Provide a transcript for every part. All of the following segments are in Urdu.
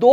2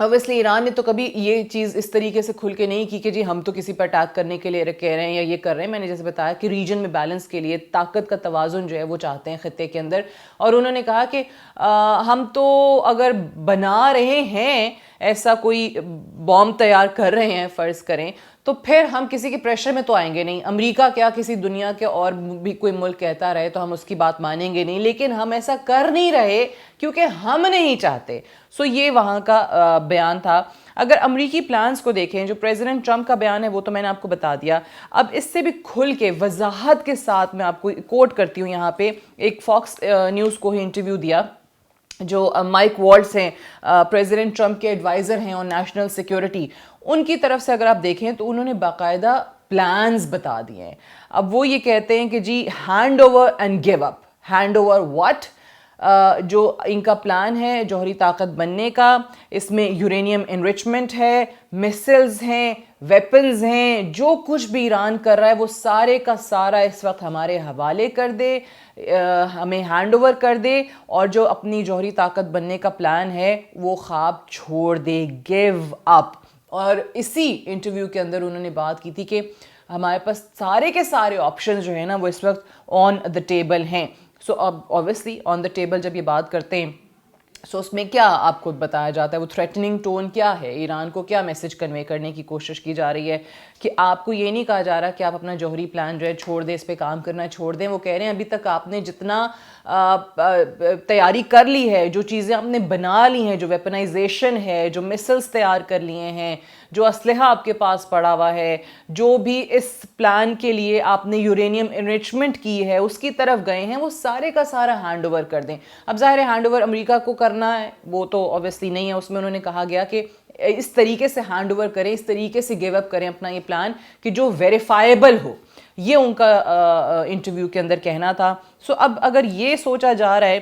اوبیسلی ایران نے تو کبھی یہ چیز اس طریقے سے کھل کے نہیں کی کہ جی ہم تو کسی پر اٹیک کرنے کے لیے کہہ رہے ہیں یا یہ کر رہے ہیں. میں نے جیسے بتایا کہ ریجن میں بیلنس کے لیے طاقت کا توازن جو ہے وہ چاہتے ہیں خطے کے اندر. اور انہوں نے کہا کہ ہم تو اگر بنا رہے ہیں ایسا کوئی بام تیار کر رہے ہیں فرض کریں, تو پھر ہم کسی کے پریشر میں تو آئیں گے نہیں. امریکہ کیا کسی دنیا کے اور بھی کوئی ملک کہتا رہے تو ہم اس کی بات مانیں گے نہیں, لیکن ہم ایسا کر نہیں رہے کیونکہ ہم نہیں چاہتے. سو یہ وہاں کا بیان تھا. اگر امریکی پلانز کو دیکھیں, جو پریزیڈنٹ ٹرمپ کا بیان ہے وہ تو میں نے آپ کو بتا دیا. اب اس سے بھی کھل کے وضاحت کے ساتھ میں آپ کو کوٹ کرتی ہوں یہاں پہ, ایک فاکس نیوز کو ہی انٹرویو دیا جو مائک والٹس ہیں, پریزیڈنٹ ٹرمپ کے ایڈوائزر ہیں آن نیشنل سیکیورٹی. ان کی طرف سے اگر آپ دیکھیں تو انہوں نے باقاعدہ پلانز بتا دیے ہیں. اب وہ یہ کہتے ہیں کہ جی hand over and give up. Hand over what? جو ان کا پلان ہے جوہری طاقت بننے کا, اس میں یورینیم انریچمنٹ ہے, میسلز ہیں, ویپنز ہیں, جو کچھ بھی ایران کر رہا ہے وہ سارے کا سارا اس وقت ہمارے حوالے کر دے, ہمیں ہینڈ اوور کر دے, اور جو اپنی جوہری طاقت بننے کا پلان ہے وہ خواب چھوڑ دے, گیو اپ. اور اسی انٹرویو کے اندر انہوں نے بات کی تھی کہ ہمارے پاس سارے کے سارے آپشن جو ہیں نا وہ اس وقت آن دا ٹیبل ہیں. سو اب اوبیسلی آن دا ٹیبل جب یہ بات کرتے ہیں سو اس میں کیا آپ کو بتایا جاتا ہے, وہ تھریٹننگ ٹون کیا ہے, ایران کو کیا میسج کنوے کرنے کی کوشش کی جا رہی ہے کہ آپ کو یہ نہیں کہا جا رہا کہ آپ اپنا جوہری پلان جو ہے چھوڑ دیں, اس پہ کام کرنا چھوڑ دیں. وہ کہہ رہے ہیں ابھی تک آپ نے جتنا تیاری کر لی ہے, جو چیزیں آپ نے بنا لی ہیں, جو ویپنائزیشن ہے, جو مسلس تیار کر لیے ہیں, جو اسلحہ آپ کے پاس پڑا ہوا ہے, جو بھی اس پلان کے لیے آپ نے یورینیم انریچمنٹ کی ہے اس کی طرف گئے ہیں, وہ سارے کا سارا ہینڈ اوور کر دیں. اب ظاہر ہے ہینڈ اوور امریکہ کو کرنا ہے وہ تو اوبیسلی نہیں ہے. اس میں انہوں نے کہا گیا کہ اس طریقے سے ہینڈ اوور کریں, اس طریقے سے گیو اپ کریں اپنا یہ پلان کہ جو ویریفائیبل ہو. یہ ان کا انٹرویو کے اندر کہنا تھا. سو اب اگر یہ سوچا جا رہا ہے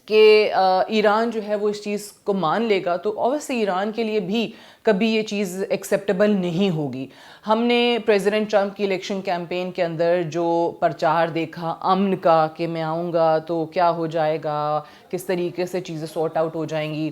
کہ ایران جو ہے وہ اس چیز کو مان لے گا تو اوبیسلی ایران کے لیے بھی کبھی یہ چیز ایکسیپٹیبل نہیں ہوگی. ہم نے پریزیڈنٹ ٹرمپ کی الیکشن کیمپین کے اندر جو پرچار دیکھا امن کا کہ میں آؤں گا تو کیا ہو جائے گا, کس طریقے سے چیزیں سارٹ آؤٹ ہو جائیں گی,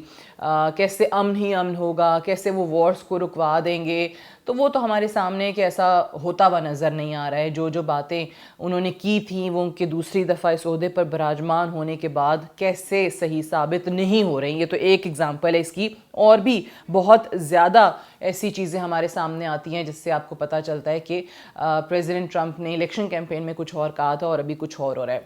کیسے امن ہی امن ہوگا, کیسے وہ وارز کو رکوا دیں گے, تو وہ تو ہمارے سامنے کہ ایسا ہوتا ہوا نظر نہیں آ رہا ہے. جو باتیں انہوں نے کی تھیں وہ ان کے دوسری دفعہ اس عہدے پر براجمان ہونے کے بعد کیسے صحیح ثابت نہیں ہو رہی. یہ تو ایک ایگزامپل ہے اس کی, اور بھی بہت زیادہ ایسی چیزیں ہمارے سامنے آتی ہیں جس سے آپ کو پتہ چلتا ہے کہ پریزیڈنٹ ٹرمپ نے الیکشن کیمپین میں کچھ اور کہا تھا اور ابھی کچھ اور ہو رہا ہے.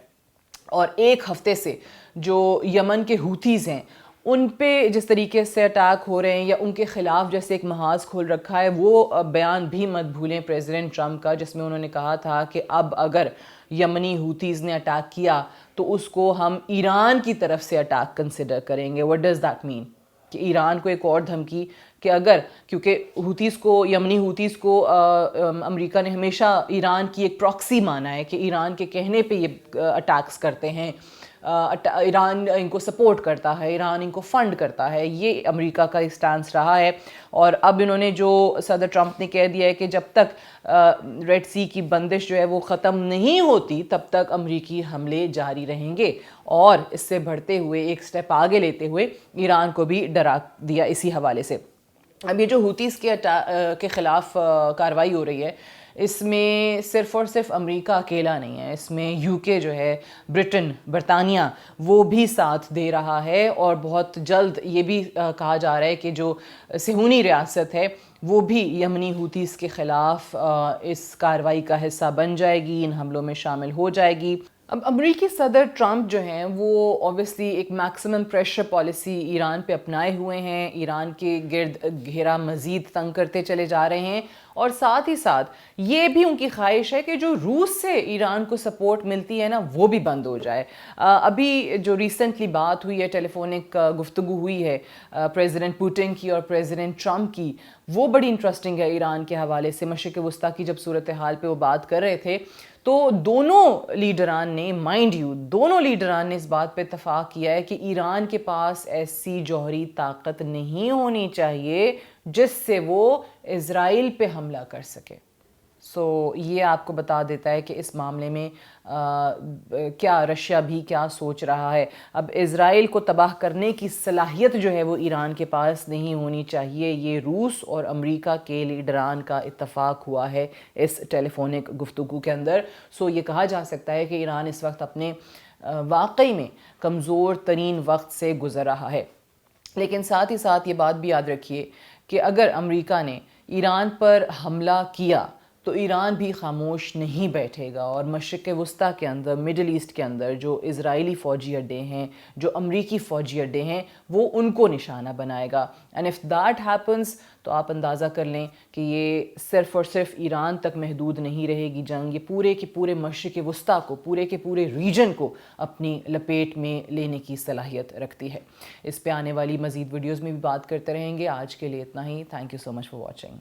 اور ایک ہفتے سے جو یمن کے ہوتھیز ہیں ان پہ جس طریقے سے اٹیک ہو رہے ہیں یا ان کے خلاف جیسے ایک محاذ کھول رکھا ہے, وہ بیان بھی مت بھولیں پریزیڈنٹ ٹرمپ کا, جس میں انہوں نے کہا تھا کہ اب اگر یمنی ہوتھیز نے اٹیک کیا تو اس کو ہم ایران کی طرف سے اٹیک کنسیڈر کریں گے. وٹ ڈز دیٹ مین؟ کہ ایران کو ایک اور دھمکی کہ اگر, کیونکہ ہوتھیز کو, یمنی ہوتھیز کو امریکہ نے ہمیشہ ایران کی ایک پراکسی مانا ہے کہ ایران کے کہنے پہ یہ اٹیکس کرتے ہیں, ایران ان کو سپورٹ کرتا ہے, ایران ان کو فنڈ کرتا ہے. یہ امریکہ کا اسٹانس رہا ہے. اور اب انہوں نے جو صدر ٹرمپ نے کہہ دیا ہے کہ جب تک ریڈ سی کی بندش جو ہے وہ ختم نہیں ہوتی تب تک امریکی حملے جاری رہیں گے, اور اس سے بڑھتے ہوئے ایک سٹیپ آگے لیتے ہوئے ایران کو بھی ڈرا دیا اسی حوالے سے. اب یہ جو ہوتیز کے خلاف کارروائی ہو رہی ہے اس میں صرف اور صرف امریکہ اکیلا نہیں ہے, اس میں یو کے جو ہے, برٹن, برطانیہ, وہ بھی ساتھ دے رہا ہے. اور بہت جلد یہ بھی کہا جا رہا ہے کہ جو صہیونی ریاست ہے وہ بھی یمنی ہوتیز کے خلاف اس کارروائی کا حصہ بن جائے گی, ان حملوں میں شامل ہو جائے گی. اب امریکی صدر ٹرمپ جو ہیں وہ اوبیسلی ایک میکسیمم پریشر پالیسی ایران پہ اپنائے ہوئے ہیں, ایران کے گرد گھیرا مزید تنگ کرتے چلے جا رہے ہیں, اور ساتھ ہی ساتھ یہ بھی ان کی خواہش ہے کہ جو روس سے ایران کو سپورٹ ملتی ہے نا وہ بھی بند ہو جائے. ابھی جو ریسنٹلی بات ہوئی ہے, ٹیلی فونک گفتگو ہوئی ہے پریزیڈنٹ پوٹن کی اور پریزیڈنٹ ٹرمپ کی, وہ بڑی انٹرسٹنگ ہے ایران کے حوالے سے. مشرق وسطیٰ کی جب صورتحال پہ وہ بات کر رہے تھے تو دونوں لیڈران نے, مائنڈ یو, دونوں لیڈران نے اس بات پہ اتفاق کیا ہے کہ ایران کے پاس ایسی جوہری طاقت نہیں ہونی چاہیے جس سے وہ اسرائیل پہ حملہ کر سکے. سو یہ آپ کو بتا دیتا ہے کہ اس معاملے میں کیا رشیا بھی کیا سوچ رہا ہے. اب اسرائیل کو تباہ کرنے کی صلاحیت جو ہے وہ ایران کے پاس نہیں ہونی چاہیے. یہ روس اور امریکہ کے لیڈران کا اتفاق ہوا ہے اس ٹیلی فونک گفتگو کے اندر. سو یہ کہا جا سکتا ہے کہ ایران اس وقت اپنے واقعی میں کمزور ترین وقت سے گزر رہا ہے. لیکن ساتھ ہی ساتھ یہ بات بھی یاد رکھیے کہ اگر امریکہ نے ایران پر حملہ کیا تو ایران بھی خاموش نہیں بیٹھے گا، اور مشرق وسطیٰ کے اندر، مڈل ایسٹ کے اندر جو اسرائیلی فوجی اڈے ہیں، جو امریکی فوجی اڈے ہیں، وہ ان کو نشانہ بنائے گا. اینڈ اف دیٹ ہیپنس تو آپ اندازہ کر لیں کہ یہ صرف اور صرف ایران تک محدود نہیں رہے گی جنگ، یہ پورے کے پورے مشرق وسطیٰ کو، پورے کے پورے ریجن کو اپنی لپیٹ میں لینے کی صلاحیت رکھتی ہے. اس پہ آنے والی مزید ویڈیوز میں بھی بات کرتے رہیں گے. آج کے لیے اتنا ہی. Thank you so much for watching.